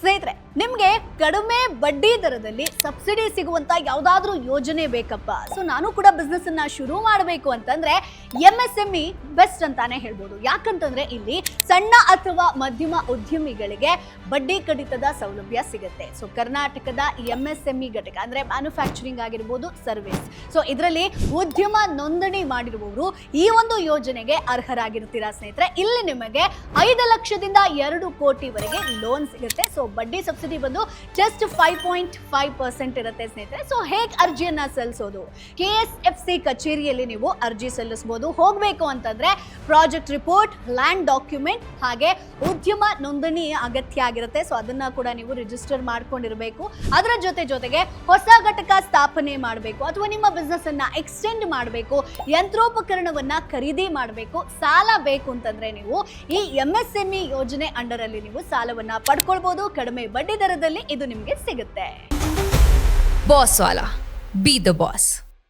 ಸ್ನೇಹಿತರೆ, ನಿಮಗೆ ಕಡಿಮೆ ಬಡ್ಡಿ ದರದಲ್ಲಿ ಸಬ್ಸಿಡಿ ಸಿಗುವಂತ ಯಾವುದಾದ್ರೂ ಯೋಜನೆ ಬೇಕಪ್ಪ, ಸೊ ನಾನು ಕೂಡ ಬಿಸ್ನೆಸ್ ಅನ್ನ ಶುರು ಮಾಡಬೇಕು ಅಂತಂದ್ರೆ MSME ಬೆಸ್ಟ್ ಅಂತಾನೆ ಹೇಳ್ಬೋದು. ಯಾಕಂತಂದ್ರೆ ಇಲ್ಲಿ ಸಣ್ಣ ಅಥವಾ ಮಧ್ಯಮ ಉದ್ಯಮಿಗಳಿಗೆ ಬಡ್ಡಿ ಕಡಿತದ ಸೌಲಭ್ಯ ಸಿಗುತ್ತೆ. ಸೊ ಕರ್ನಾಟಕದ MSME ಘಟಕ ಅಂದ್ರೆ ಮ್ಯಾನುಫ್ಯಾಕ್ಚರಿಂಗ್ ಆಗಿರ್ಬೋದು, ಸರ್ವಿಸ್, ಸೊ ಇದರಲ್ಲಿ ಉದ್ಯಮ ನೋಂದಣಿ ಮಾಡಿರುವವರು ಈ ಒಂದು ಯೋಜನೆಗೆ ಅರ್ಹರಾಗಿರ್ತೀರಾ ಸ್ನೇಹಿತರೆ. ಇಲ್ಲಿ ನಿಮಗೆ 5 ಲಕ್ಷದಿಂದ 2 ಕೋಟಿವರೆಗೆ ಲೋನ್ ಸಿಗುತ್ತೆ. ಸೊ ಬಡ್ಡಿ ಸಬ್ಸಿಡಿ ಬಂದು ಜಸ್ಟ್ 5.5% ಇರುತ್ತೆ ಸ್ನೇಹಿತರೆ. ಸೊ ಹೇಗೆ ಅರ್ಜಿಯನ್ನ ಸಲ್ಲಿಸೋದು? KSFC ಕಚೇರಿಯಲ್ಲಿ ನೀವು ಅರ್ಜಿ ಸಲ್ಲಿಸಬಹುದು. ಹೋಗಬೇಕು ಅಂತಂದ್ರೆ ಪ್ರಾಜೆಕ್ಟ್ ರಿಪೋರ್ಟ್, ಲ್ಯಾಂಡ್ ಡಾಕ್ಯುಮೆಂಟ್ ಹಾಗೆ ಉದ್ಯಮ ನೋಂದಣಿ ಅಗತ್ಯ ಆಗಿರುತ್ತೆ. ಸೊ ಅದನ್ನ ಕೂಡ ನೀವು ರಿಜಿಸ್ಟರ್ ಮಾಡ್ಕೊಂಡಿರಬೇಕು. ಅದರ ಜೊತೆಗೆ ಹೊಸ ಘಟಕ ಸ್ಥಾಪನೆ ಮಾಡಬೇಕು ಅಥವಾ ನಿಮ್ಮ ಬಿಸ್ನೆಸ್ ಅನ್ನ ಎಕ್ಸ್ಟೆಂಡ್ ಮಾಡಬೇಕು, ಯಂತ್ರೋಪಕರಣವನ್ನ ಖರೀದಿ ಮಾಡಬೇಕು, ಸಾಲ ಬೇಕು ಅಂತಂದ್ರೆ ನೀವು ಈ MSME ಯೋಜನೆ ಅಂಡರ್ ಅಲ್ಲಿ ನೀವು ಸಾಲವನ್ನ ಪಡ್ಕೊಳ್ಬಹುದು. ಕಡಿಮೆ ಬಡ್ಡಿ ದರದಲ್ಲಿ ಇದು ನಿಮಗೆ ಸಿಗುತ್ತೆ. Boss Vala, B the boss.